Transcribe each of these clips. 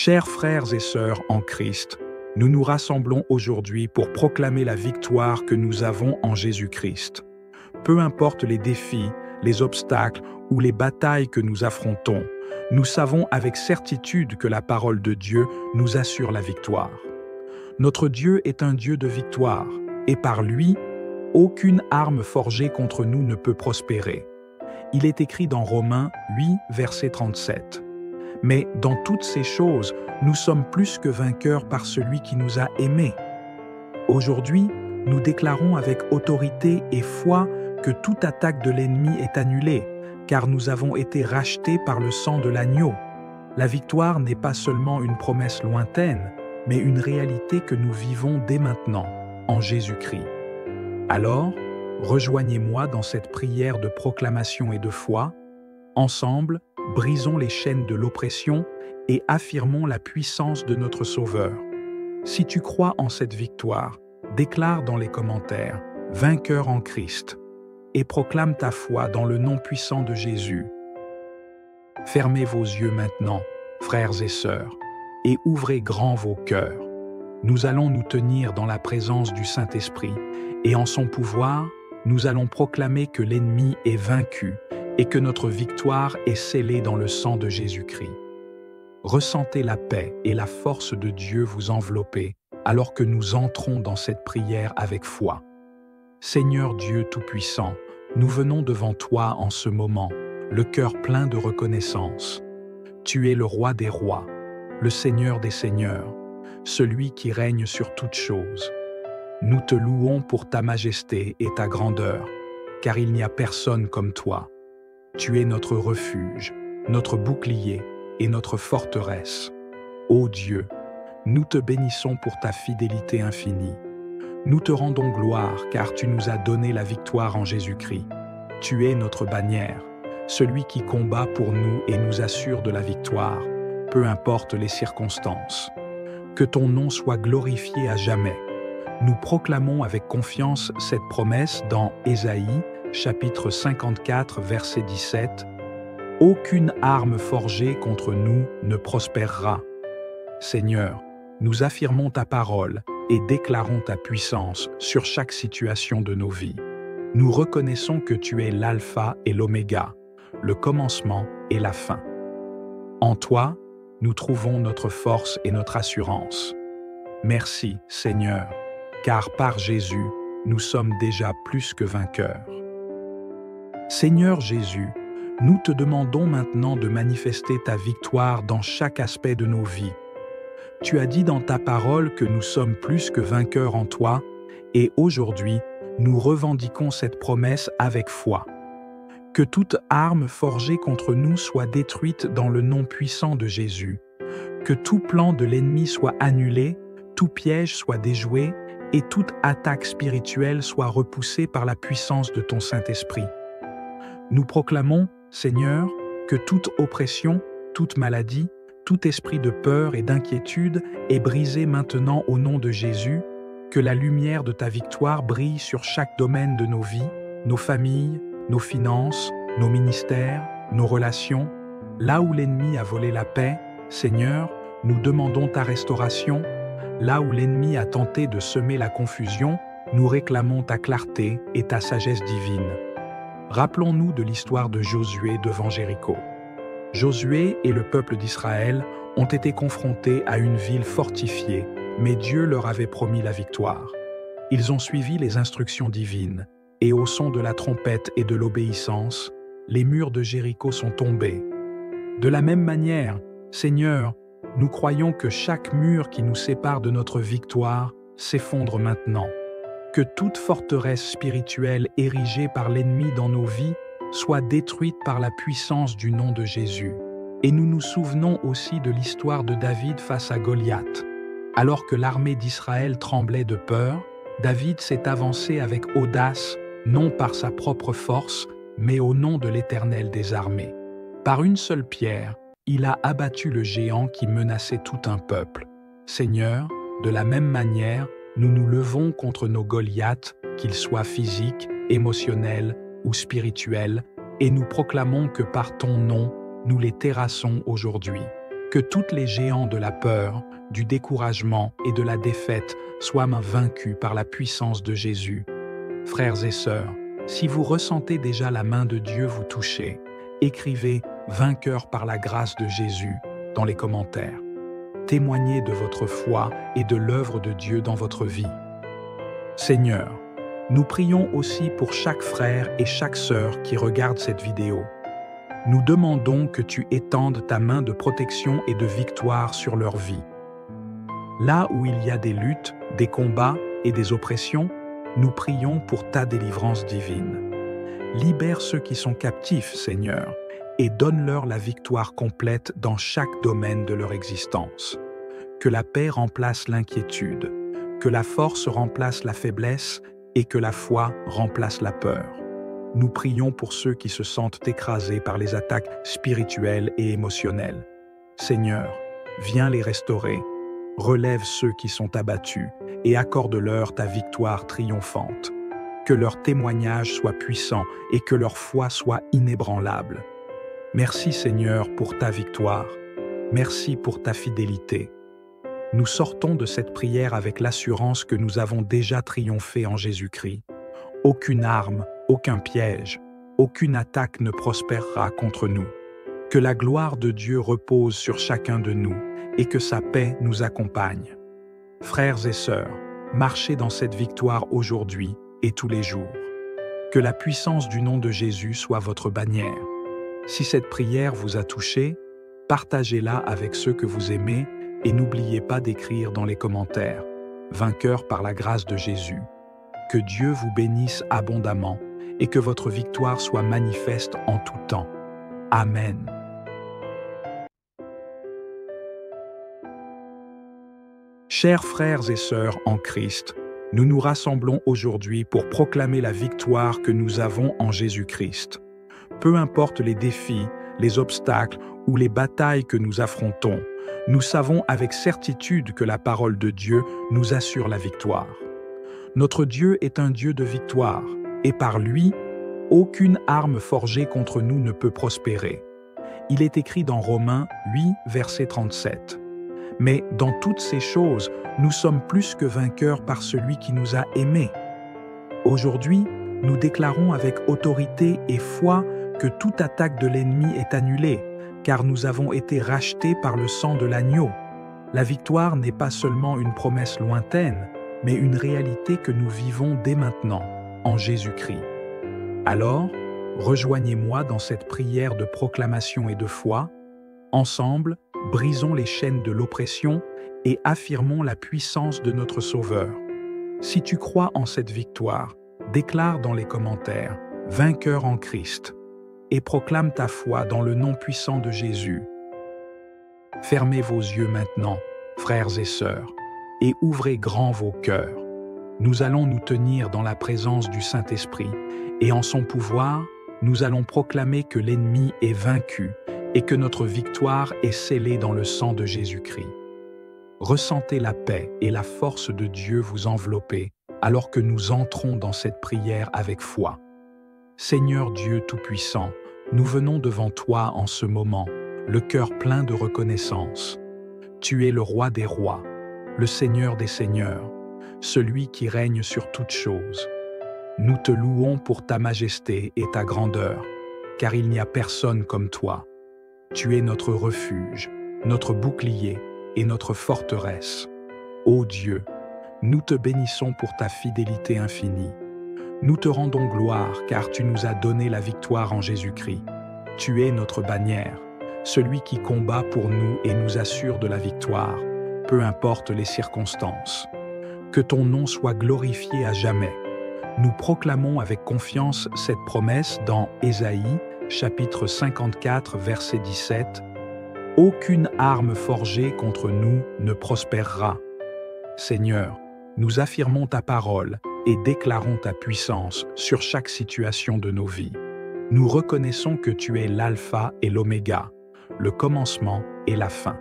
Chers frères et sœurs en Christ, nous nous rassemblons aujourd'hui pour proclamer la victoire que nous avons en Jésus-Christ. Peu importe les défis, les obstacles ou les batailles que nous affrontons, nous savons avec certitude que la parole de Dieu nous assure la victoire. Notre Dieu est un Dieu de victoire, et par lui, aucune arme forgée contre nous ne peut prospérer. Il est écrit dans Romains 8, verset 37. Mais dans toutes ces choses, nous sommes plus que vainqueurs par celui qui nous a aimés. Aujourd'hui, nous déclarons avec autorité et foi que toute attaque de l'ennemi est annulée, car nous avons été rachetés par le sang de l'agneau. La victoire n'est pas seulement une promesse lointaine, mais une réalité que nous vivons dès maintenant, en Jésus-Christ. Alors, rejoignez-moi dans cette prière de proclamation et de foi. Ensemble, brisons les chaînes de l'oppression et affirmons la puissance de notre Sauveur. Si tu crois en cette victoire, déclare dans les commentaires « Vainqueur en Christ » et proclame ta foi dans le nom puissant de Jésus. Fermez vos yeux maintenant, frères et sœurs, et ouvrez grand vos cœurs. Nous allons nous tenir dans la présence du Saint-Esprit et en son pouvoir, nous allons proclamer que l'ennemi est vaincu et que notre victoire est scellée dans le sang de Jésus-Christ. Ressentez la paix et la force de Dieu vous envelopper alors que nous entrons dans cette prière avec foi. Seigneur Dieu Tout-Puissant, nous venons devant toi en ce moment, le cœur plein de reconnaissance. Tu es le Roi des rois, le Seigneur des seigneurs, celui qui règne sur toutes choses. Nous te louons pour ta majesté et ta grandeur, car il n'y a personne comme toi. Tu es notre refuge, notre bouclier et notre forteresse. Ô Dieu, nous te bénissons pour ta fidélité infinie. Nous te rendons gloire car tu nous as donné la victoire en Jésus-Christ. Tu es notre bannière, celui qui combat pour nous et nous assure de la victoire, peu importe les circonstances. Que ton nom soit glorifié à jamais. Nous proclamons avec confiance cette promesse dans Ésaïe, chapitre 54, verset 17. « Aucune arme forgée contre nous ne prospérera. » Seigneur, nous affirmons ta parole et déclarons ta puissance sur chaque situation de nos vies. Nous reconnaissons que tu es l'alpha et l'oméga, le commencement et la fin. En toi, nous trouvons notre force et notre assurance. Merci, Seigneur, car par Jésus, nous sommes déjà plus que vainqueurs. Seigneur Jésus, nous te demandons maintenant de manifester ta victoire dans chaque aspect de nos vies. Tu as dit dans ta parole que nous sommes plus que vainqueurs en toi, et aujourd'hui, nous revendiquons cette promesse avec foi. Que toute arme forgée contre nous soit détruite dans le nom puissant de Jésus. Que tout plan de l'ennemi soit annulé, tout piège soit déjoué, et toute attaque spirituelle soit repoussée par la puissance de ton Saint-Esprit. Nous proclamons, Seigneur, que toute oppression, toute maladie, tout esprit de peur et d'inquiétude est brisé maintenant au nom de Jésus, que la lumière de ta victoire brille sur chaque domaine de nos vies, nos familles, nos finances, nos ministères, nos relations. Là où l'ennemi a volé la paix, Seigneur, nous demandons ta restauration. Là où l'ennemi a tenté de semer la confusion, nous réclamons ta clarté et ta sagesse divine. Rappelons-nous de l'histoire de Josué devant Jéricho. Josué et le peuple d'Israël ont été confrontés à une ville fortifiée, mais Dieu leur avait promis la victoire. Ils ont suivi les instructions divines, et au son de la trompette et de l'obéissance, les murs de Jéricho sont tombés. De la même manière, Seigneur, nous croyons que chaque mur qui nous sépare de notre victoire s'effondre maintenant. Que toute forteresse spirituelle érigée par l'ennemi dans nos vies soit détruite par la puissance du nom de Jésus. Et nous nous souvenons aussi de l'histoire de David face à Goliath. Alors que l'armée d'Israël tremblait de peur, David s'est avancé avec audace, non par sa propre force, mais au nom de l'Éternel des armées. Par une seule pierre, il a abattu le géant qui menaçait tout un peuple. Seigneur, de la même manière, nous nous levons contre nos Goliaths, qu'ils soient physiques, émotionnels ou spirituels, et nous proclamons que par ton nom, nous les terrassons aujourd'hui. Que toutes les géants de la peur, du découragement et de la défaite soient vaincus par la puissance de Jésus. Frères et sœurs, si vous ressentez déjà la main de Dieu vous toucher, écrivez « Vainqueur par la grâce de Jésus » dans les commentaires. Témoignez de votre foi et de l'œuvre de Dieu dans votre vie. Seigneur, nous prions aussi pour chaque frère et chaque sœur qui regarde cette vidéo. Nous demandons que tu étendes ta main de protection et de victoire sur leur vie. Là où il y a des luttes, des combats et des oppressions, nous prions pour ta délivrance divine. Libère ceux qui sont captifs, Seigneur, et donne-leur la victoire complète dans chaque domaine de leur existence. Que la paix remplace l'inquiétude, que la force remplace la faiblesse et que la foi remplace la peur. Nous prions pour ceux qui se sentent écrasés par les attaques spirituelles et émotionnelles. Seigneur, viens les restaurer, relève ceux qui sont abattus et accorde-leur ta victoire triomphante. Que leur témoignage soit puissant et que leur foi soit inébranlable. Merci Seigneur pour ta victoire. Merci pour ta fidélité. Nous sortons de cette prière avec l'assurance que nous avons déjà triomphé en Jésus-Christ. Aucune arme, aucun piège, aucune attaque ne prospérera contre nous. Que la gloire de Dieu repose sur chacun de nous et que sa paix nous accompagne. Frères et sœurs, marchez dans cette victoire aujourd'hui et tous les jours. Que la puissance du nom de Jésus soit votre bannière. Si cette prière vous a touché, partagez-la avec ceux que vous aimez et n'oubliez pas d'écrire dans les commentaires « Vainqueur par la grâce de Jésus ». Que Dieu vous bénisse abondamment et que votre victoire soit manifeste en tout temps. Amen. Chers frères et sœurs en Christ, nous nous rassemblons aujourd'hui pour proclamer la victoire que nous avons en Jésus-Christ. Peu importe les défis, les obstacles ou les batailles que nous affrontons, nous savons avec certitude que la parole de Dieu nous assure la victoire. Notre Dieu est un Dieu de victoire, et par lui, aucune arme forgée contre nous ne peut prospérer. Il est écrit dans Romains 8, verset 37. Mais dans toutes ces choses, nous sommes plus que vainqueurs par celui qui nous a aimés. Aujourd'hui, nous déclarons avec autorité et foi que toute attaque de l'ennemi est annulée, car nous avons été rachetés par le sang de l'agneau. La victoire n'est pas seulement une promesse lointaine, mais une réalité que nous vivons dès maintenant, en Jésus-Christ. Alors, rejoignez-moi dans cette prière de proclamation et de foi. Ensemble, brisons les chaînes de l'oppression et affirmons la puissance de notre Sauveur. Si tu crois en cette victoire, déclare dans les commentaires « Vainqueur en Christ » et proclame ta foi dans le nom puissant de Jésus. Fermez vos yeux maintenant, frères et sœurs, et ouvrez grand vos cœurs. Nous allons nous tenir dans la présence du Saint-Esprit, et en son pouvoir, nous allons proclamer que l'ennemi est vaincu et que notre victoire est scellée dans le sang de Jésus-Christ. Ressentez la paix et la force de Dieu vous envelopper alors que nous entrons dans cette prière avec foi. Seigneur Dieu Tout-Puissant, nous venons devant toi en ce moment, le cœur plein de reconnaissance. Tu es le roi des rois, le Seigneur des seigneurs, celui qui règne sur toutes choses. Nous te louons pour ta majesté et ta grandeur, car il n'y a personne comme toi. Tu es notre refuge, notre bouclier et notre forteresse. Ô Dieu, nous te bénissons pour ta fidélité infinie. Nous te rendons gloire car tu nous as donné la victoire en Jésus-Christ. Tu es notre bannière, celui qui combat pour nous et nous assure de la victoire, peu importe les circonstances. Que ton nom soit glorifié à jamais. Nous proclamons avec confiance cette promesse dans Ésaïe, chapitre 54, verset 17. « Aucune arme forgée contre nous ne prospérera. » Seigneur, nous affirmons ta parole et déclarons ta puissance sur chaque situation de nos vies. Nous reconnaissons que tu es l'alpha et l'oméga, le commencement et la fin.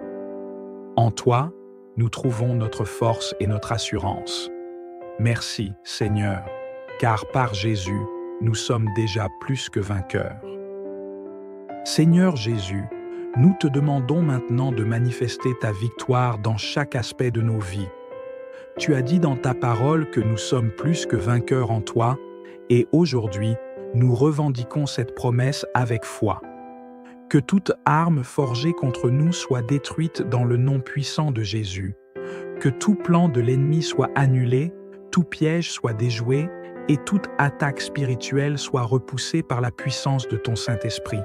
En toi, nous trouvons notre force et notre assurance. Merci, Seigneur, car par Jésus, nous sommes déjà plus que vainqueurs. Seigneur Jésus, Nous te demandons maintenant de manifester ta victoire dans chaque aspect de nos vies. Tu as dit dans ta parole que nous sommes plus que vainqueurs en toi, et aujourd'hui, nous revendiquons cette promesse avec foi. Que toute arme forgée contre nous soit détruite dans le nom puissant de Jésus. Que tout plan de l'ennemi soit annulé, tout piège soit déjoué, et toute attaque spirituelle soit repoussée par la puissance de ton Saint-Esprit.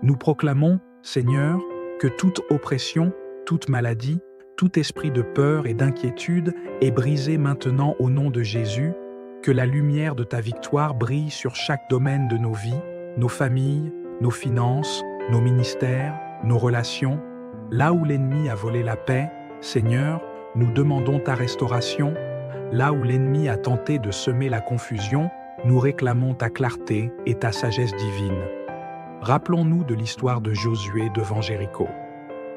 Nous proclamons, Seigneur, que toute oppression, toute maladie, tout esprit de peur et d'inquiétude est brisé maintenant au nom de Jésus, que la lumière de ta victoire brille sur chaque domaine de nos vies, nos familles, nos finances, nos ministères, nos relations. Là où l'ennemi a volé la paix, Seigneur, nous demandons ta restauration. Là où l'ennemi a tenté de semer la confusion, nous réclamons ta clarté et ta sagesse divine. Rappelons-nous de l'histoire de Josué devant Jéricho.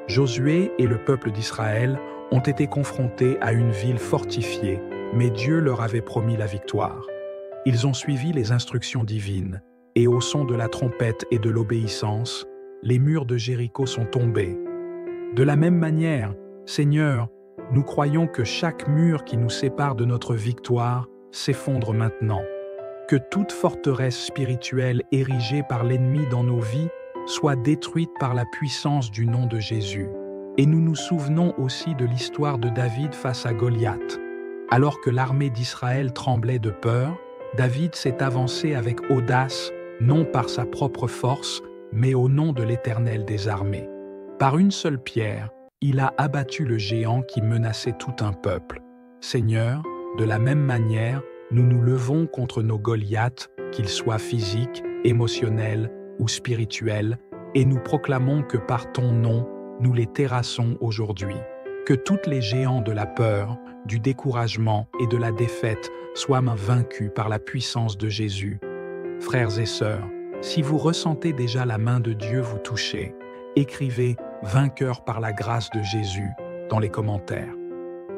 Josué et le peuple d'Israël ont été confrontés à une ville fortifiée, mais Dieu leur avait promis la victoire. Ils ont suivi les instructions divines, et au son de la trompette et de l'obéissance, les murs de Jéricho sont tombés. De la même manière, Seigneur, nous croyons que chaque mur qui nous sépare de notre victoire s'effondre maintenant. Que toute forteresse spirituelle érigée par l'ennemi dans nos vies soit détruite par la puissance du nom de Jésus. Et nous nous souvenons aussi de l'histoire de David face à Goliath. Alors que l'armée d'Israël tremblait de peur, David s'est avancé avec audace, non par sa propre force, mais au nom de l'Éternel des armées. Par une seule pierre, il a abattu le géant qui menaçait tout un peuple. Seigneur, de la même manière, nous nous levons contre nos Goliaths, qu'ils soient physiques, émotionnels ou spirituels, et nous proclamons que par ton nom, nous les terrassons aujourd'hui. Que tous les géants de la peur, du découragement et de la défaite soient vaincus par la puissance de Jésus. Frères et sœurs, si vous ressentez déjà la main de Dieu vous toucher, écrivez « Vainqueur par la grâce de Jésus » dans les commentaires.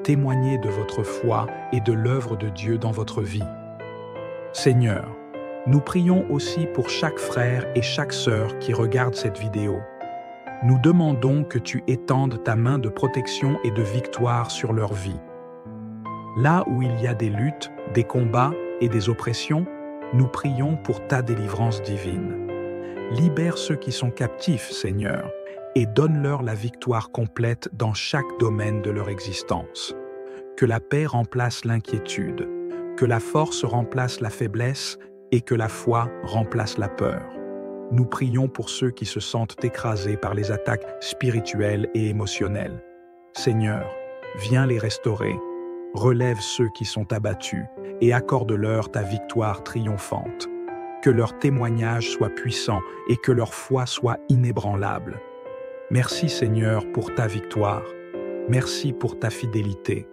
Témoignez de votre foi et de l'œuvre de Dieu dans votre vie. Seigneur, nous prions aussi pour chaque frère et chaque sœur qui regarde cette vidéo. Nous demandons que tu étendes ta main de protection et de victoire sur leur vie. Là où il y a des luttes, des combats et des oppressions, nous prions pour ta délivrance divine. Libère ceux qui sont captifs, Seigneur, et donne-leur la victoire complète dans chaque domaine de leur existence. Que la paix remplace l'inquiétude, que la force remplace la faiblesse et que la foi remplace la peur. Nous prions pour ceux qui se sentent écrasés par les attaques spirituelles et émotionnelles. Seigneur, viens les restaurer, relève ceux qui sont abattus et accorde-leur ta victoire triomphante. Que leur témoignage soit puissant et que leur foi soit inébranlable. Merci Seigneur pour ta victoire. Merci pour ta fidélité.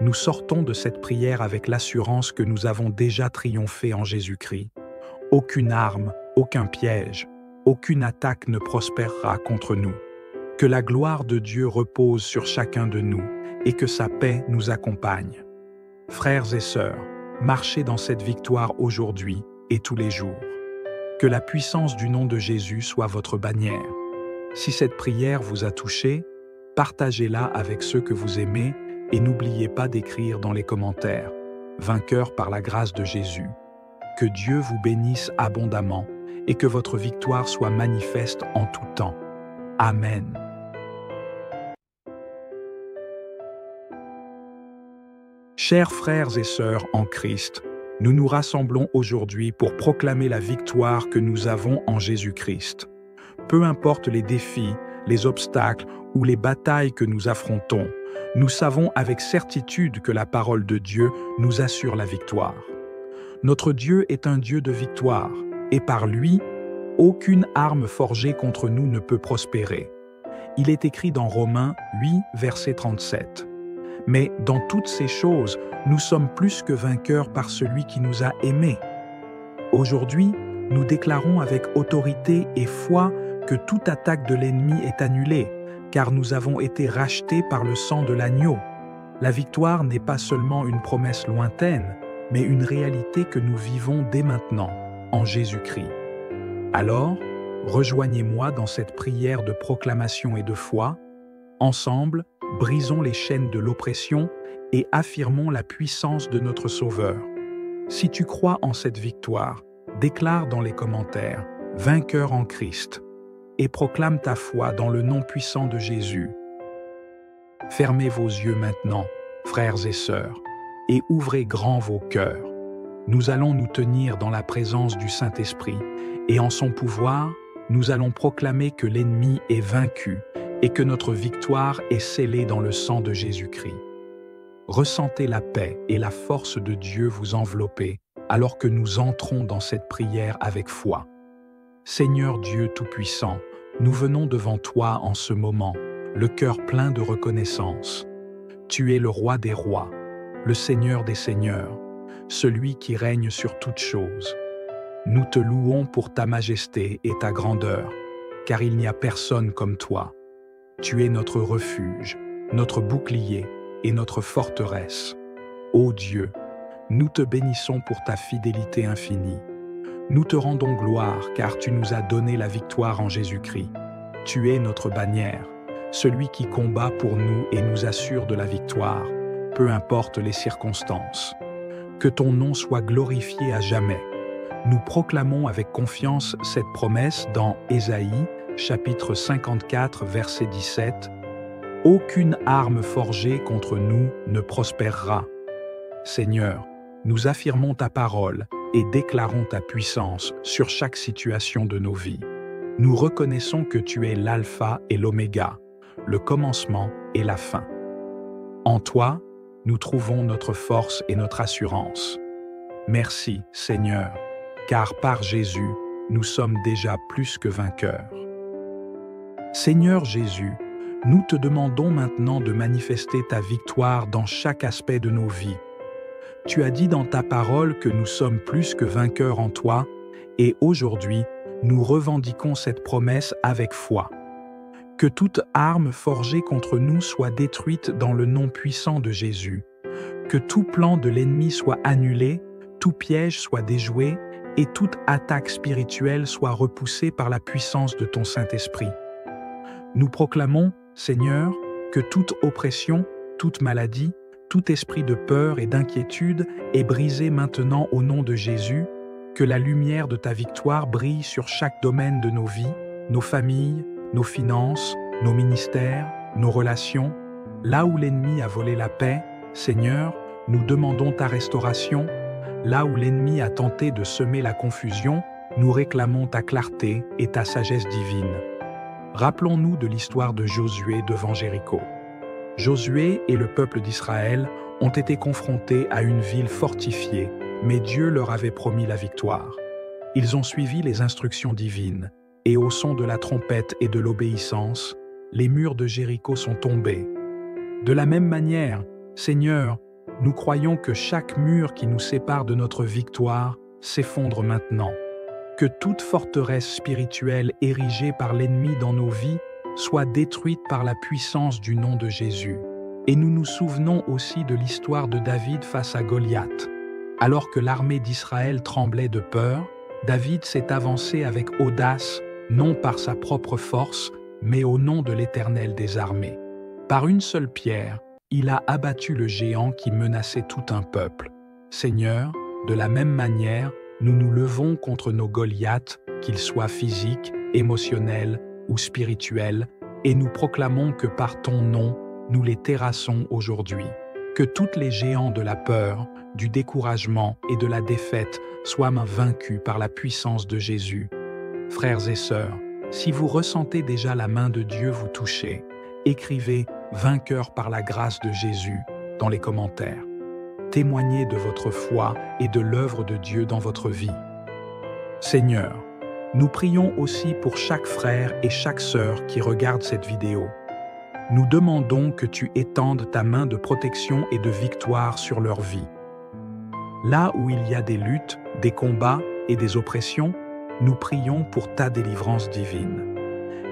Nous sortons de cette prière avec l'assurance que nous avons déjà triomphé en Jésus-Christ. Aucune arme, aucun piège, aucune attaque ne prospérera contre nous. Que la gloire de Dieu repose sur chacun de nous et que sa paix nous accompagne. Frères et sœurs, marchez dans cette victoire aujourd'hui et tous les jours. Que la puissance du nom de Jésus soit votre bannière. Si cette prière vous a touché, partagez-la avec ceux que vous aimez et n'oubliez pas d'écrire dans les commentaires « Vainqueur par la grâce de Jésus ». Que Dieu vous bénisse abondamment et que votre victoire soit manifeste en tout temps. Amen. Chers frères et sœurs en Christ, nous nous rassemblons aujourd'hui pour proclamer la victoire que nous avons en Jésus-Christ. Peu importe les défis, les obstacles ou les batailles que nous affrontons, nous savons avec certitude que la parole de Dieu nous assure la victoire. Notre Dieu est un Dieu de victoire, et par lui, aucune arme forgée contre nous ne peut prospérer. Il est écrit dans Romains 8, verset 37. Mais dans toutes ces choses, nous sommes plus que vainqueurs par celui qui nous a aimés. Aujourd'hui, nous déclarons avec autorité et foi que toute attaque de l'ennemi est annulée, car nous avons été rachetés par le sang de l'agneau. La victoire n'est pas seulement une promesse lointaine, mais une réalité que nous vivons dès maintenant, en Jésus-Christ. Alors, rejoignez-moi dans cette prière de proclamation et de foi. Ensemble, brisons les chaînes de l'oppression et affirmons la puissance de notre Sauveur. Si tu crois en cette victoire, déclare dans les commentaires « Vainqueur en Christ » et proclame ta foi dans le nom puissant de Jésus. Fermez vos yeux maintenant, frères et sœurs, et ouvrez grand vos cœurs. Nous allons nous tenir dans la présence du Saint-Esprit, et en son pouvoir, nous allons proclamer que l'ennemi est vaincu et que notre victoire est scellée dans le sang de Jésus-Christ. Ressentez la paix et la force de Dieu vous envelopper alors que nous entrons dans cette prière avec foi. Seigneur Dieu Tout-Puissant, nous venons devant toi en ce moment, le cœur plein de reconnaissance. Tu es le Roi des rois, le Seigneur des seigneurs, celui qui règne sur toutes choses. Nous te louons pour ta majesté et ta grandeur, car il n'y a personne comme toi. Tu es notre refuge, notre bouclier et notre forteresse. Ô Dieu, nous te bénissons pour ta fidélité infinie. Nous te rendons gloire car tu nous as donné la victoire en Jésus-Christ. Tu es notre bannière, celui qui combat pour nous et nous assure de la victoire, peu importe les circonstances. Que ton nom soit glorifié à jamais. Nous proclamons avec confiance cette promesse dans Ésaïe, chapitre 54, verset 17. « Aucune arme forgée contre nous ne prospérera. » Seigneur, nous affirmons ta parole et déclarons ta puissance sur chaque situation de nos vies. Nous reconnaissons que tu es l'alpha et l'oméga, le commencement et la fin. En toi, nous trouvons notre force et notre assurance. Merci, Seigneur, car par Jésus, nous sommes déjà plus que vainqueurs. Seigneur Jésus, nous te demandons maintenant de manifester ta victoire dans chaque aspect de nos vies. Tu as dit dans ta parole que nous sommes plus que vainqueurs en toi, et aujourd'hui, nous revendiquons cette promesse avec foi. Que toute arme forgée contre nous soit détruite dans le nom puissant de Jésus. Que tout plan de l'ennemi soit annulé, tout piège soit déjoué, et toute attaque spirituelle soit repoussée par la puissance de ton Saint-Esprit. Nous proclamons, Seigneur, que toute oppression, toute maladie, tout esprit de peur et d'inquiétude est brisé maintenant au nom de Jésus, que la lumière de ta victoire brille sur chaque domaine de nos vies, nos familles, nos finances, nos ministères, nos relations. Là où l'ennemi a volé la paix, Seigneur, nous demandons ta restauration. Là où l'ennemi a tenté de semer la confusion, nous réclamons ta clarté et ta sagesse divine. Rappelons-nous de l'histoire de Josué devant Jéricho. Josué et le peuple d'Israël ont été confrontés à une ville fortifiée, mais Dieu leur avait promis la victoire. Ils ont suivi les instructions divines, et au son de la trompette et de l'obéissance, les murs de Jéricho sont tombés. De la même manière, Seigneur, nous croyons que chaque mur qui nous sépare de notre victoire s'effondre maintenant. Que toute forteresse spirituelle érigée par l'ennemi dans nos vies soit détruite par la puissance du nom de Jésus. Et nous nous souvenons aussi de l'histoire de David face à Goliath. Alors que l'armée d'Israël tremblait de peur, David s'est avancé avec audace, non par sa propre force, mais au nom de l'Éternel des armées. Par une seule pierre, il a abattu le géant qui menaçait tout un peuple. Seigneur, de la même manière, nous nous levons contre nos Goliaths, qu'ils soient physiques, émotionnels ou spirituels, et nous proclamons que par ton nom, nous les terrassons aujourd'hui. Que tous les géants de la peur, du découragement et de la défaite soient vaincus par la puissance de Jésus. Frères et sœurs, si vous ressentez déjà la main de Dieu vous toucher, écrivez « Vainqueur par la grâce de Jésus » dans les commentaires. Témoignez de votre foi et de l'œuvre de Dieu dans votre vie. Seigneur, nous prions aussi pour chaque frère et chaque sœur qui regarde cette vidéo. Nous demandons que tu étendes ta main de protection et de victoire sur leur vie. Là où il y a des luttes, des combats et des oppressions, nous prions pour ta délivrance divine.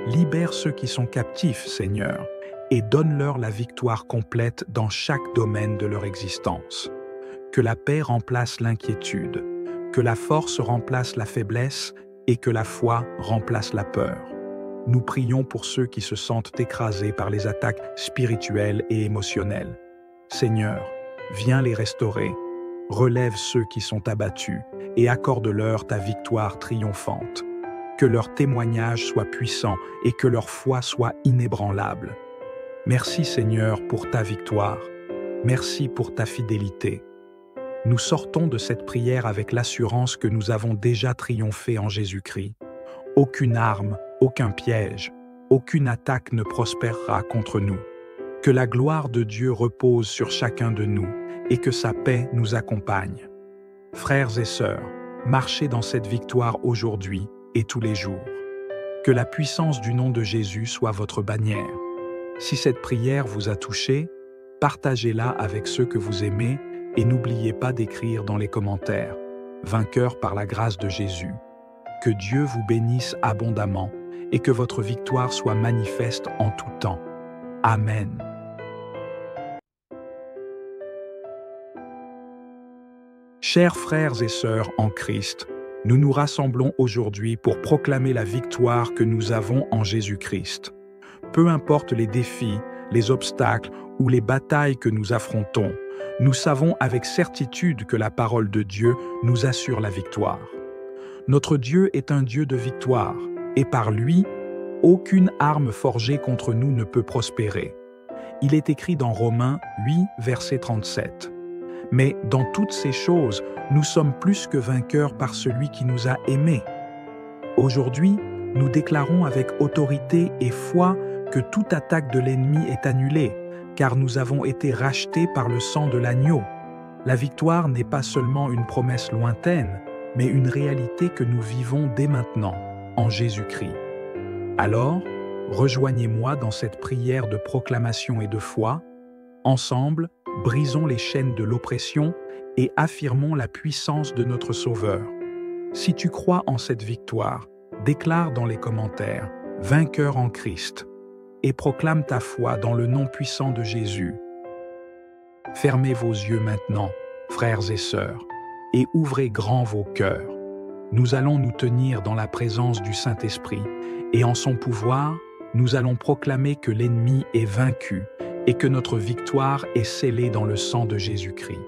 Libère ceux qui sont captifs, Seigneur, et donne-leur la victoire complète dans chaque domaine de leur existence. Que la paix remplace l'inquiétude, que la force remplace la faiblesse et que la foi remplace la peur. Nous prions pour ceux qui se sentent écrasés par les attaques spirituelles et émotionnelles. Seigneur, viens les restaurer, relève ceux qui sont abattus et accorde-leur ta victoire triomphante. Que leur témoignage soit puissant et que leur foi soit inébranlable. Merci Seigneur pour ta victoire. Merci pour ta fidélité. Nous sortons de cette prière avec l'assurance que nous avons déjà triomphé en Jésus-Christ. Aucune arme, aucun piège, aucune attaque ne prospérera contre nous. Que la gloire de Dieu repose sur chacun de nous et que sa paix nous accompagne. Frères et sœurs, marchez dans cette victoire aujourd'hui et tous les jours. Que la puissance du nom de Jésus soit votre bannière. Si cette prière vous a touché, partagez-la avec ceux que vous aimez et n'oubliez pas d'écrire dans les commentaires « Vainqueur par la grâce de Jésus ». Que Dieu vous bénisse abondamment et que votre victoire soit manifeste en tout temps. Amen. Chers frères et sœurs en Christ, nous nous rassemblons aujourd'hui pour proclamer la victoire que nous avons en Jésus-Christ. Peu importe les défis, les obstacles ou les batailles que nous affrontons, nous savons avec certitude que la parole de Dieu nous assure la victoire. Notre Dieu est un Dieu de victoire, et par lui, aucune arme forgée contre nous ne peut prospérer. Il est écrit dans Romains 8, verset 37. Mais dans toutes ces choses, nous sommes plus que vainqueurs par celui qui nous a aimés. Aujourd'hui, nous déclarons avec autorité et foi que toute attaque de l'ennemi est annulée, car nous avons été rachetés par le sang de l'agneau. La victoire n'est pas seulement une promesse lointaine, mais une réalité que nous vivons dès maintenant, en Jésus-Christ. Alors, rejoignez-moi dans cette prière de proclamation et de foi. Ensemble, brisons les chaînes de l'oppression et affirmons la puissance de notre Sauveur. Si tu crois en cette victoire, déclare dans les commentaires « Vainqueur en Christ » et proclame ta foi dans le nom puissant de Jésus. Fermez vos yeux maintenant, frères et sœurs, et ouvrez grand vos cœurs. Nous allons nous tenir dans la présence du Saint-Esprit, et en son pouvoir, nous allons proclamer que l'ennemi est vaincu et que notre victoire est scellée dans le sang de Jésus-Christ.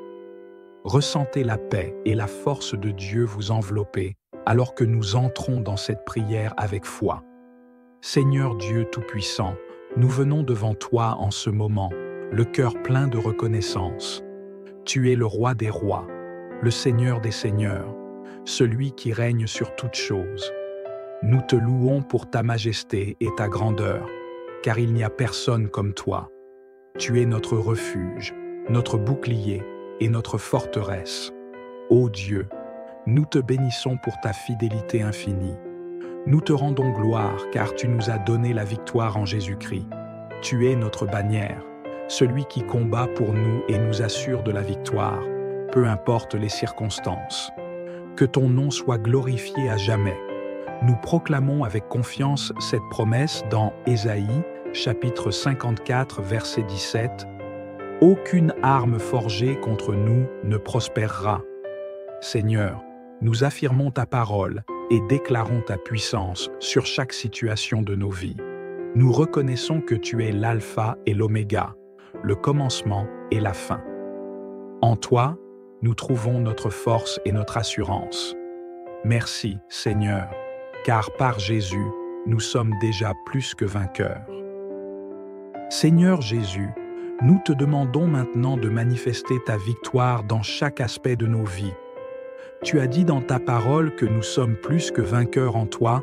Ressentez la paix et la force de Dieu vous envelopper alors que nous entrons dans cette prière avec foi. Seigneur Dieu Tout-Puissant, nous venons devant toi en ce moment, le cœur plein de reconnaissance. Tu es le Roi des rois, le Seigneur des seigneurs, celui qui règne sur toutes choses. Nous te louons pour ta majesté et ta grandeur, car il n'y a personne comme toi. Tu es notre refuge, notre bouclier et notre forteresse. Ô Dieu, nous te bénissons pour ta fidélité infinie. Nous te rendons gloire car tu nous as donné la victoire en Jésus-Christ. Tu es notre bannière, celui qui combat pour nous et nous assure de la victoire, peu importe les circonstances. Que ton nom soit glorifié à jamais. Nous proclamons avec confiance cette promesse dans Ésaïe, chapitre 54, verset 17. « Aucune arme forgée contre nous ne prospérera. » Seigneur, nous affirmons ta parole et déclarons ta puissance sur chaque situation de nos vies. Nous reconnaissons que tu es l'alpha et l'oméga, le commencement et la fin. En toi, nous trouvons notre force et notre assurance. Merci, Seigneur, car par Jésus, nous sommes déjà plus que vainqueurs. Seigneur Jésus, nous te demandons maintenant de manifester ta victoire dans chaque aspect de nos vies. Tu as dit dans ta parole que nous sommes plus que vainqueurs en toi,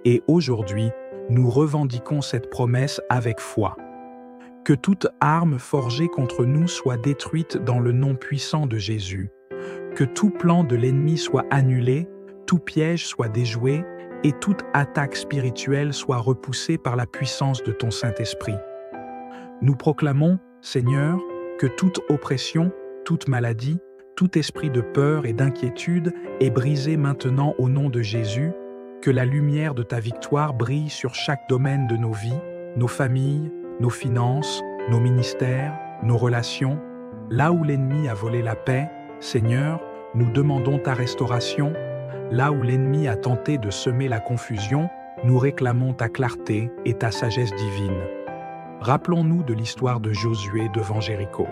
et aujourd'hui, nous revendiquons cette promesse avec foi. Que toute arme forgée contre nous soit détruite dans le nom puissant de Jésus. Que tout plan de l'ennemi soit annulé, tout piège soit déjoué, et toute attaque spirituelle soit repoussée par la puissance de ton Saint-Esprit. Nous proclamons, Seigneur, que toute oppression, toute maladie, tout esprit de peur et d'inquiétude est brisé maintenant au nom de Jésus, que la lumière de ta victoire brille sur chaque domaine de nos vies, nos familles, nos finances, nos ministères, nos relations. Là où l'ennemi a volé la paix, Seigneur, nous demandons ta restauration. Là où l'ennemi a tenté de semer la confusion, nous réclamons ta clarté et ta sagesse divine. Rappelons-nous de l'histoire de Josué devant Jéricho.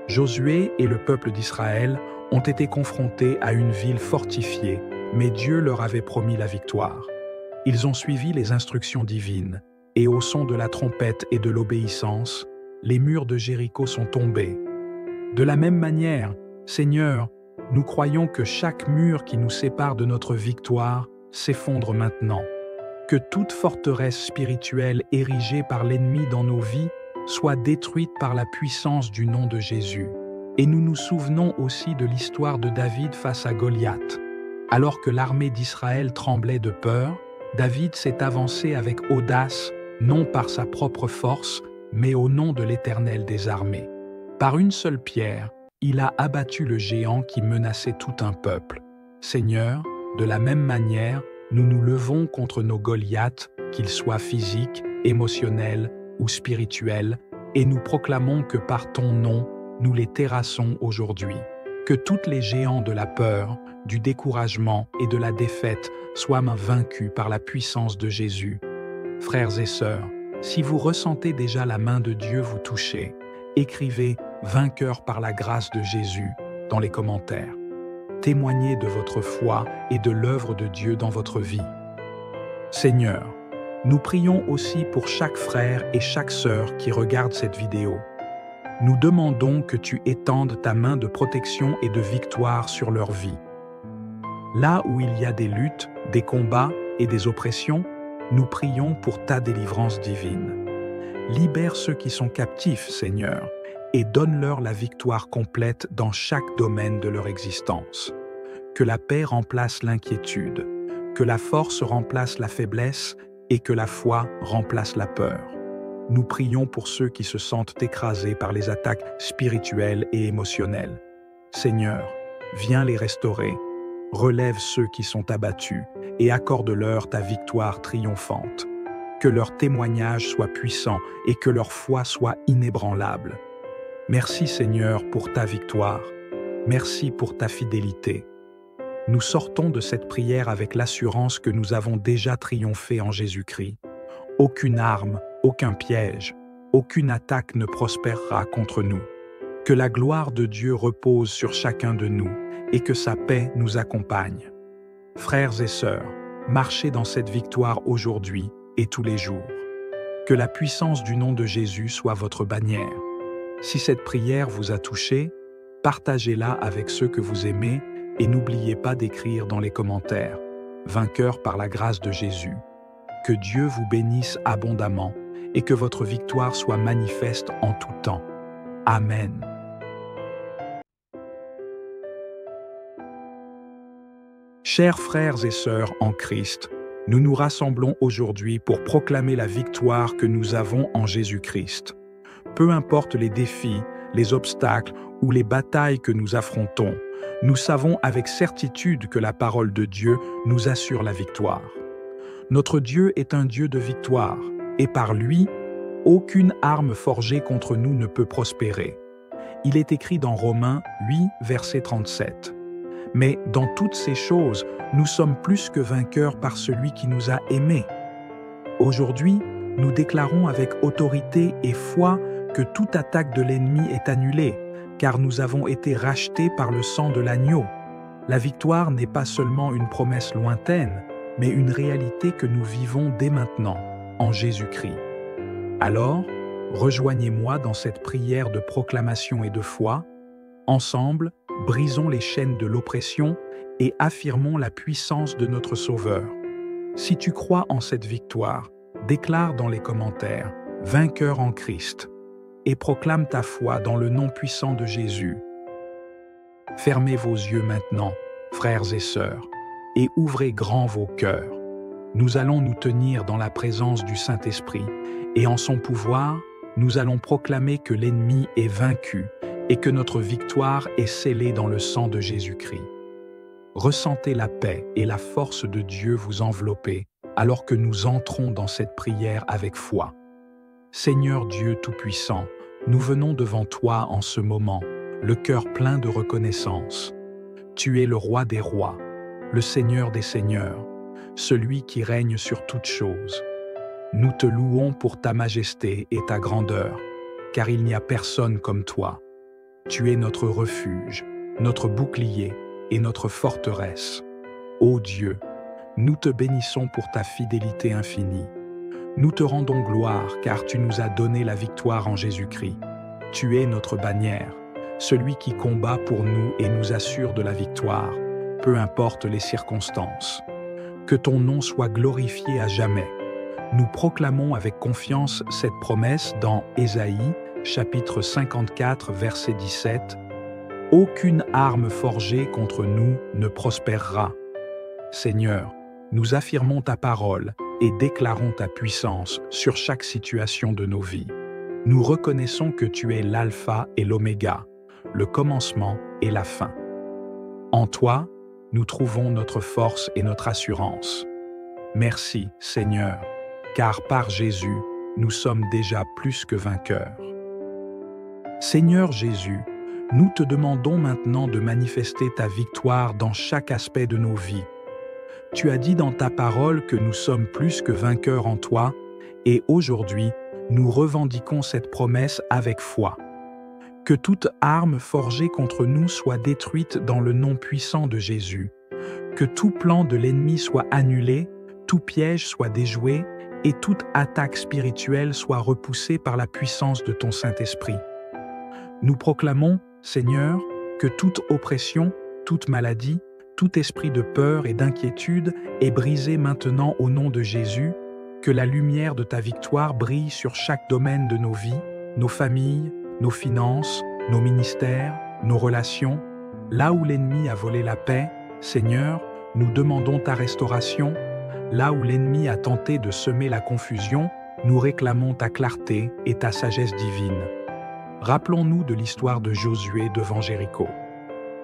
Josué et le peuple d'Israël ont été confrontés à une ville fortifiée, mais Dieu leur avait promis la victoire. Ils ont suivi les instructions divines, et au son de la trompette et de l'obéissance, les murs de Jéricho sont tombés. De la même manière, Seigneur, nous croyons que chaque mur qui nous sépare de notre victoire s'effondre maintenant. Que toute forteresse spirituelle érigée par l'ennemi dans nos vies soit détruite par la puissance du nom de Jésus. Et nous nous souvenons aussi de l'histoire de David face à Goliath. Alors que l'armée d'Israël tremblait de peur, David s'est avancé avec audace, non par sa propre force, mais au nom de l'Éternel des armées. Par une seule pierre, il a abattu le géant qui menaçait tout un peuple. Seigneur, de la même manière, nous nous levons contre nos Goliaths, qu'ils soient physiques, émotionnels ou spirituels, et nous proclamons que par ton nom, nous les terrassons aujourd'hui. Que tous les géants de la peur, du découragement et de la défaite soient vaincus par la puissance de Jésus. Frères et sœurs, si vous ressentez déjà la main de Dieu vous toucher, écrivez « Vainqueur par la grâce de Jésus » dans les commentaires. Témoignez de votre foi et de l'œuvre de Dieu dans votre vie. Seigneur, nous prions aussi pour chaque frère et chaque sœur qui regarde cette vidéo. Nous demandons que tu étendes ta main de protection et de victoire sur leur vie. Là où il y a des luttes, des combats et des oppressions, nous prions pour ta délivrance divine. Libère ceux qui sont captifs, Seigneur, et donne-leur la victoire complète dans chaque domaine de leur existence. Que la paix remplace l'inquiétude, que la force remplace la faiblesse et que la foi remplace la peur. Nous prions pour ceux qui se sentent écrasés par les attaques spirituelles et émotionnelles. Seigneur, viens les restaurer, relève ceux qui sont abattus et accorde-leur ta victoire triomphante. Que leur témoignage soit puissant et que leur foi soit inébranlable. Merci Seigneur pour ta victoire. Merci pour ta fidélité. Nous sortons de cette prière avec l'assurance que nous avons déjà triomphé en Jésus-Christ. Aucune arme, aucun piège, aucune attaque ne prospérera contre nous. Que la gloire de Dieu repose sur chacun de nous et que sa paix nous accompagne. Frères et sœurs, marchez dans cette victoire aujourd'hui et tous les jours. Que la puissance du nom de Jésus soit votre bannière. Si cette prière vous a touché, partagez-la avec ceux que vous aimez et n'oubliez pas d'écrire dans les commentaires « Vainqueur par la grâce de Jésus ». Que Dieu vous bénisse abondamment et que votre victoire soit manifeste en tout temps. Amen. Chers frères et sœurs en Christ, nous nous rassemblons aujourd'hui pour proclamer la victoire que nous avons en Jésus-Christ. Peu importe les défis, les obstacles ou les batailles que nous affrontons, nous savons avec certitude que la parole de Dieu nous assure la victoire. Notre Dieu est un Dieu de victoire, et par lui, aucune arme forgée contre nous ne peut prospérer. Il est écrit dans Romains 8, verset 37. Mais dans toutes ces choses, nous sommes plus que vainqueurs par celui qui nous a aimés. Aujourd'hui, nous déclarons avec autorité et foi que toute attaque de l'ennemi est annulée, car nous avons été rachetés par le sang de l'agneau. La victoire n'est pas seulement une promesse lointaine, mais une réalité que nous vivons dès maintenant, en Jésus-Christ. Alors, rejoignez-moi dans cette prière de proclamation et de foi. Ensemble, brisons les chaînes de l'oppression et affirmons la puissance de notre Sauveur. Si tu crois en cette victoire, déclare dans les commentaires « Vainqueur en Christ » et proclame ta foi dans le nom puissant de Jésus. Fermez vos yeux maintenant, frères et sœurs, et ouvrez grand vos cœurs. Nous allons nous tenir dans la présence du Saint-Esprit, et en son pouvoir, nous allons proclamer que l'ennemi est vaincu et que notre victoire est scellée dans le sang de Jésus-Christ. Ressentez la paix et la force de Dieu vous envelopper alors que nous entrons dans cette prière avec foi. Seigneur Dieu Tout-Puissant, nous venons devant toi en ce moment, le cœur plein de reconnaissance. Tu es le roi des rois, le Seigneur des Seigneurs, celui qui règne sur toutes choses. Nous te louons pour ta majesté et ta grandeur, car il n'y a personne comme toi. Tu es notre refuge, notre bouclier et notre forteresse. Ô Dieu, nous te bénissons pour ta fidélité infinie. Nous te rendons gloire car tu nous as donné la victoire en Jésus-Christ. Tu es notre bannière, celui qui combat pour nous et nous assure de la victoire, peu importe les circonstances. Que ton nom soit glorifié à jamais. Nous proclamons avec confiance cette promesse dans Ésaïe, chapitre 54, verset 17. « Aucune arme forgée contre nous ne prospérera. » Seigneur, nous affirmons ta parole et déclarons ta puissance sur chaque situation de nos vies. Nous reconnaissons que tu es l'alpha et l'oméga, le commencement et la fin. En toi, nous trouvons notre force et notre assurance. Merci, Seigneur, car par Jésus, nous sommes déjà plus que vainqueurs. Seigneur Jésus, nous te demandons maintenant de manifester ta victoire dans chaque aspect de nos vies. Tu as dit dans ta parole que nous sommes plus que vainqueurs en toi, et aujourd'hui, nous revendiquons cette promesse avec foi. Que toute arme forgée contre nous soit détruite dans le nom puissant de Jésus. Que tout plan de l'ennemi soit annulé, tout piège soit déjoué, et toute attaque spirituelle soit repoussée par la puissance de ton Saint-Esprit. Nous proclamons, Seigneur, que toute oppression, toute maladie, tout esprit de peur et d'inquiétude est brisé maintenant au nom de Jésus, que la lumière de ta victoire brille sur chaque domaine de nos vies, nos familles, nos finances, nos ministères, nos relations. Là où l'ennemi a volé la paix, Seigneur, nous demandons ta restauration. Là où l'ennemi a tenté de semer la confusion, nous réclamons ta clarté et ta sagesse divine. Rappelons-nous de l'histoire de Josué devant Jéricho.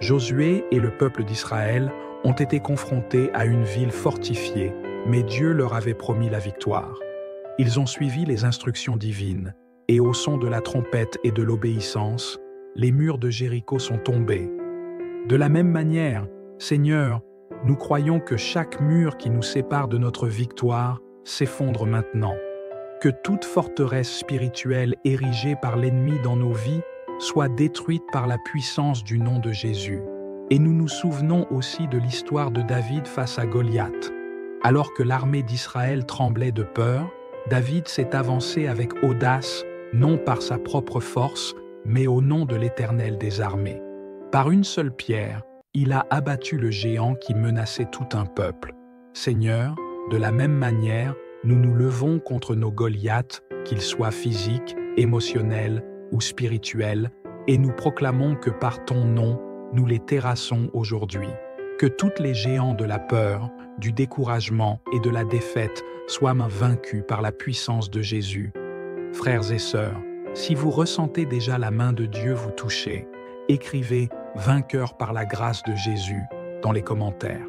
Josué et le peuple d'Israël ont été confrontés à une ville fortifiée, mais Dieu leur avait promis la victoire. Ils ont suivi les instructions divines, et au son de la trompette et de l'obéissance, les murs de Jéricho sont tombés. De la même manière, Seigneur, nous croyons que chaque mur qui nous sépare de notre victoire s'effondre maintenant. Que toute forteresse spirituelle érigée par l'ennemi dans nos vies soit détruite par la puissance du nom de Jésus. Et nous nous souvenons aussi de l'histoire de David face à Goliath. Alors que l'armée d'Israël tremblait de peur, David s'est avancé avec audace, non par sa propre force, mais au nom de l'Éternel des armées. Par une seule pierre, il a abattu le géant qui menaçait tout un peuple. Seigneur, de la même manière, nous nous levons contre nos Goliaths, qu'ils soient physiques, émotionnels ou spirituels, et nous proclamons que par ton nom, nous les terrassons aujourd'hui. Que toutes les géants de la peur, du découragement et de la défaite soient vaincus par la puissance de Jésus. Frères et sœurs, si vous ressentez déjà la main de Dieu vous toucher, écrivez « Vainqueur par la grâce de Jésus » dans les commentaires.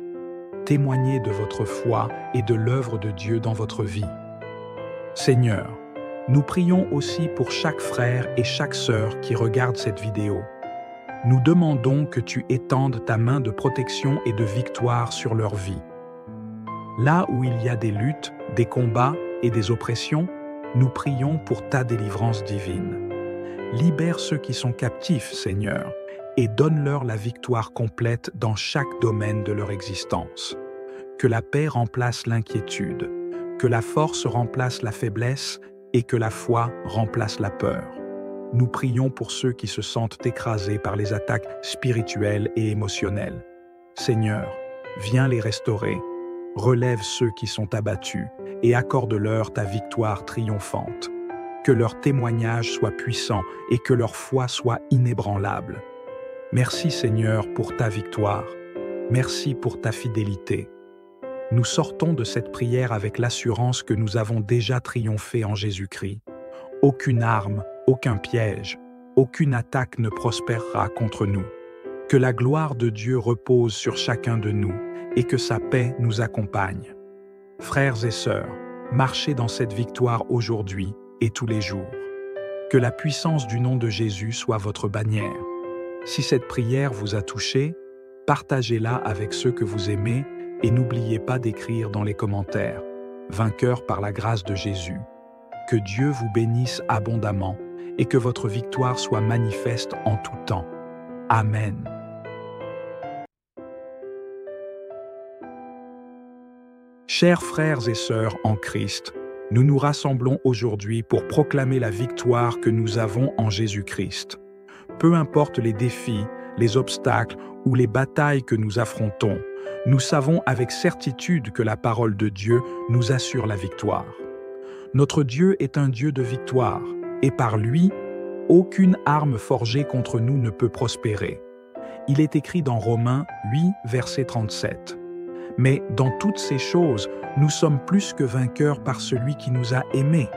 Témoignez de votre foi et de l'œuvre de Dieu dans votre vie. Seigneur, nous prions aussi pour chaque frère et chaque sœur qui regarde cette vidéo. Nous demandons que tu étendes ta main de protection et de victoire sur leur vie. Là où il y a des luttes, des combats et des oppressions, nous prions pour ta délivrance divine. Libère ceux qui sont captifs, Seigneur, et donne-leur la victoire complète dans chaque domaine de leur existence. Que la paix remplace l'inquiétude, que la force remplace la faiblesse et que la foi remplace la peur. Nous prions pour ceux qui se sentent écrasés par les attaques spirituelles et émotionnelles. Seigneur, viens les restaurer, relève ceux qui sont abattus et accorde-leur ta victoire triomphante. Que leur témoignage soit puissant et que leur foi soit inébranlable. Merci Seigneur pour ta victoire. Merci pour ta fidélité. Nous sortons de cette prière avec l'assurance que nous avons déjà triomphé en Jésus-Christ. Aucune arme, aucun piège, aucune attaque ne prospérera contre nous. Que la gloire de Dieu repose sur chacun de nous et que sa paix nous accompagne. Frères et sœurs, marchez dans cette victoire aujourd'hui et tous les jours. Que la puissance du nom de Jésus soit votre bannière. Si cette prière vous a touché, Partagez-la avec ceux que vous aimez et n'oubliez pas d'écrire dans les commentaires « Vainqueur par la grâce de Jésus ». Que Dieu vous bénisse abondamment et que votre victoire soit manifeste en tout temps. Amen. Chers frères et sœurs en Christ, nous nous rassemblons aujourd'hui pour proclamer la victoire que nous avons en Jésus-Christ. Peu importe les défis, les obstacles ou les batailles que nous affrontons, nous savons avec certitude que la parole de Dieu nous assure la victoire. Notre Dieu est un Dieu de victoire, et par lui, aucune arme forgée contre nous ne peut prospérer. Il est écrit dans Romains 8, verset 37. Mais dans toutes ces choses, nous sommes plus que vainqueurs par celui qui nous a aimés.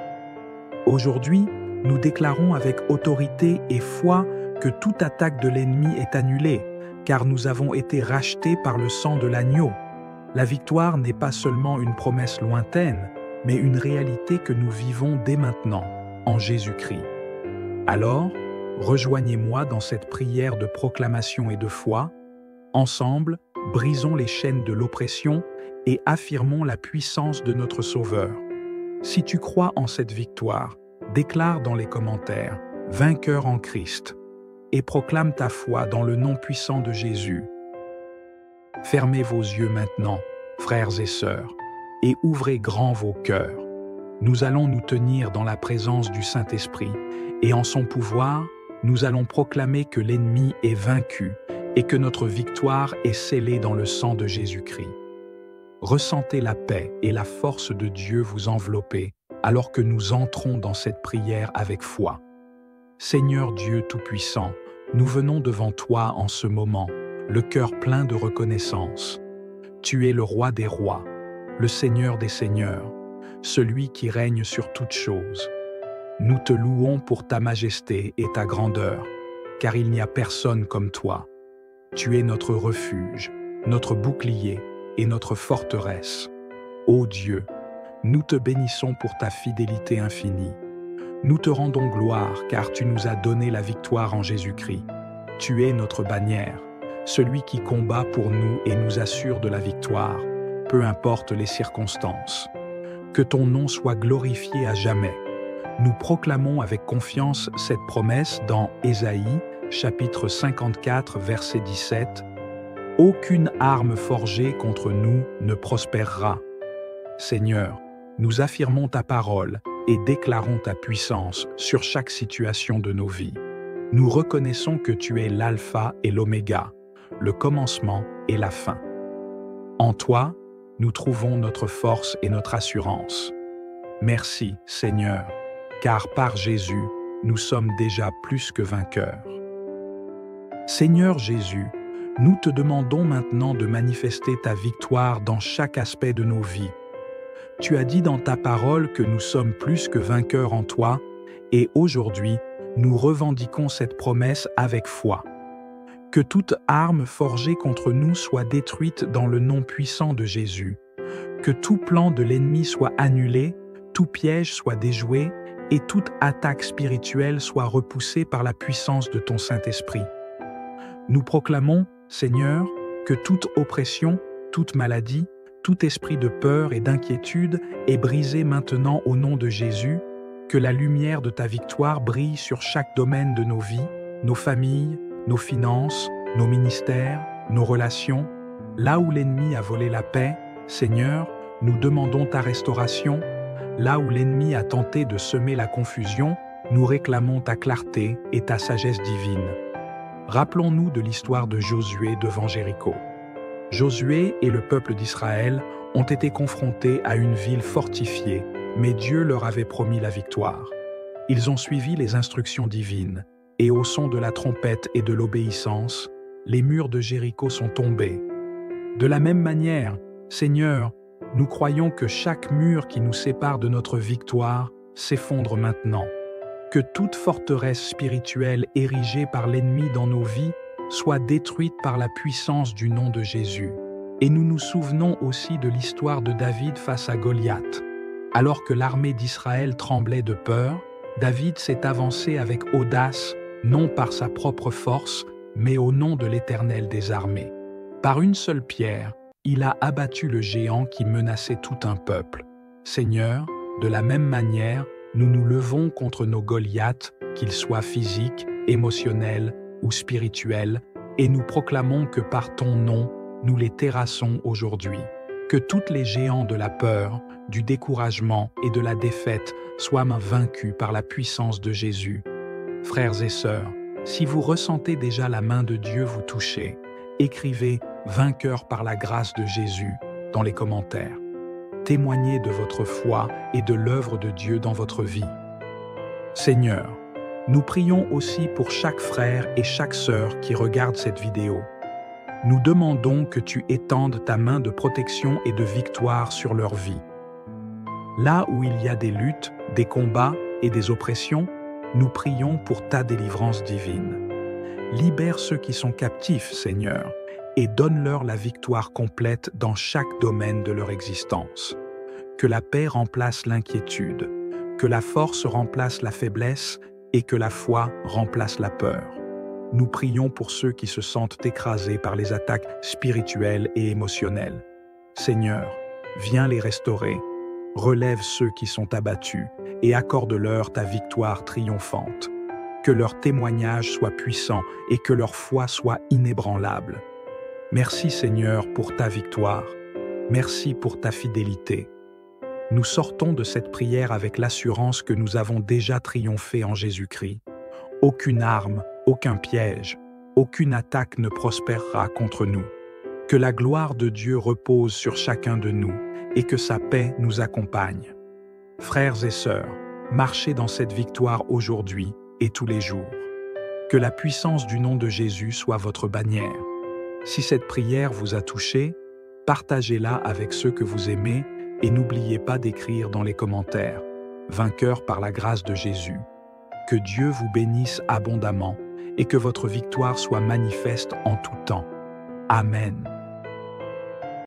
Aujourd'hui, nous déclarons avec autorité et foi que toute attaque de l'ennemi est annulée, car nous avons été rachetés par le sang de l'agneau. La victoire n'est pas seulement une promesse lointaine, mais une réalité que nous vivons dès maintenant, en Jésus-Christ. Alors, rejoignez-moi dans cette prière de proclamation et de foi. Ensemble, brisons les chaînes de l'oppression et affirmons la puissance de notre Sauveur. Si tu crois en cette victoire, déclare dans les commentaires « Vainqueur en Christ » et proclame ta foi dans le nom puissant de Jésus. Fermez vos yeux maintenant, frères et sœurs, et ouvrez grand vos cœurs. Nous allons nous tenir dans la présence du Saint-Esprit et en son pouvoir, nous allons proclamer que l'ennemi est vaincu et que notre victoire est scellée dans le sang de Jésus-Christ. Ressentez la paix et la force de Dieu vous envelopper alors que nous entrons dans cette prière avec foi. Seigneur Dieu Tout-Puissant, nous venons devant toi en ce moment, le cœur plein de reconnaissance. Tu es le Roi des rois, le Seigneur des seigneurs, celui qui règne sur toutes choses. Nous te louons pour ta majesté et ta grandeur, car il n'y a personne comme toi. Tu es notre refuge, notre bouclier et notre forteresse. Ô Dieu, nous te bénissons pour ta fidélité infinie. Nous te rendons gloire car tu nous as donné la victoire en Jésus-Christ. Tu es notre bannière, celui qui combat pour nous et nous assure de la victoire, peu importe les circonstances. Que ton nom soit glorifié à jamais. Nous proclamons avec confiance cette promesse dans Ésaïe, chapitre 54, verset 17. « Aucune arme forgée contre nous ne prospérera. » Seigneur, nous affirmons ta parole et déclarons ta puissance sur chaque situation de nos vies. Nous reconnaissons que tu es l'alpha et l'oméga, le commencement et la fin. En toi, nous trouvons notre force et notre assurance. Merci, Seigneur, car par Jésus, nous sommes déjà plus que vainqueurs. Seigneur Jésus, nous te demandons maintenant de manifester ta victoire dans chaque aspect de nos vies. Tu as dit dans ta parole que nous sommes plus que vainqueurs en toi, et aujourd'hui, nous revendiquons cette promesse avec foi. Que toute arme forgée contre nous soit détruite dans le nom puissant de Jésus. Que tout plan de l'ennemi soit annulé, tout piège soit déjoué, et toute attaque spirituelle soit repoussée par la puissance de ton Saint-Esprit. Nous proclamons, Seigneur, que toute oppression, toute maladie, tout esprit de peur et d'inquiétude est brisé maintenant au nom de Jésus, que la lumière de ta victoire brille sur chaque domaine de nos vies, nos familles, nos finances, nos ministères, nos relations. Là où l'ennemi a volé la paix, Seigneur, nous demandons ta restauration. Là où l'ennemi a tenté de semer la confusion, nous réclamons ta clarté et ta sagesse divine. Rappelons-nous de l'histoire de Josué devant Jéricho. Josué et le peuple d'Israël ont été confrontés à une ville fortifiée, mais Dieu leur avait promis la victoire. Ils ont suivi les instructions divines, et au son de la trompette et de l'obéissance, les murs de Jéricho sont tombés. De la même manière, Seigneur, nous croyons que chaque mur qui nous sépare de notre victoire s'effondre maintenant. Que toute forteresse spirituelle érigée par l'ennemi dans nos vies soit détruite par la puissance du nom de Jésus. Et nous nous souvenons aussi de l'histoire de David face à Goliath. Alors que l'armée d'Israël tremblait de peur, David s'est avancé avec audace, non par sa propre force, mais au nom de l'Éternel des armées. Par une seule pierre, il a abattu le géant qui menaçait tout un peuple. Seigneur, de la même manière, nous nous levons contre nos Goliaths, qu'ils soient physiques, émotionnels ou spirituels, et nous proclamons que par ton nom, nous les terrassons aujourd'hui. Que tous les géants de la peur, du découragement et de la défaite soient vaincus par la puissance de Jésus. Frères et sœurs, si vous ressentez déjà la main de Dieu vous toucher, écrivez « Vainqueur par la grâce de Jésus » dans les commentaires. Témoignez de votre foi et de l'œuvre de Dieu dans votre vie. Seigneur, nous prions aussi pour chaque frère et chaque sœur qui regarde cette vidéo. Nous demandons que tu étendes ta main de protection et de victoire sur leur vie. Là où il y a des luttes, des combats et des oppressions, nous prions pour ta délivrance divine. Libère ceux qui sont captifs, Seigneur, et donne-leur la victoire complète dans chaque domaine de leur existence. Que la paix remplace l'inquiétude, que la force remplace la faiblesse et que la foi remplace la peur. Nous prions pour ceux qui se sentent écrasés par les attaques spirituelles et émotionnelles. Seigneur, viens les restaurer, relève ceux qui sont abattus et accorde-leur ta victoire triomphante. Que leur témoignage soit puissant et que leur foi soit inébranlable. Merci Seigneur pour ta victoire. Merci pour ta fidélité. Nous sortons de cette prière avec l'assurance que nous avons déjà triomphé en Jésus-Christ. Aucune arme, aucun piège, aucune attaque ne prospérera contre nous. Que la gloire de Dieu repose sur chacun de nous et que sa paix nous accompagne. Frères et sœurs, marchez dans cette victoire aujourd'hui et tous les jours. Que la puissance du nom de Jésus soit votre bannière. Si cette prière vous a touché, partagez-la avec ceux que vous aimez et n'oubliez pas d'écrire dans les commentaires « Vainqueur par la grâce de Jésus ». Que Dieu vous bénisse abondamment et que votre victoire soit manifeste en tout temps. Amen.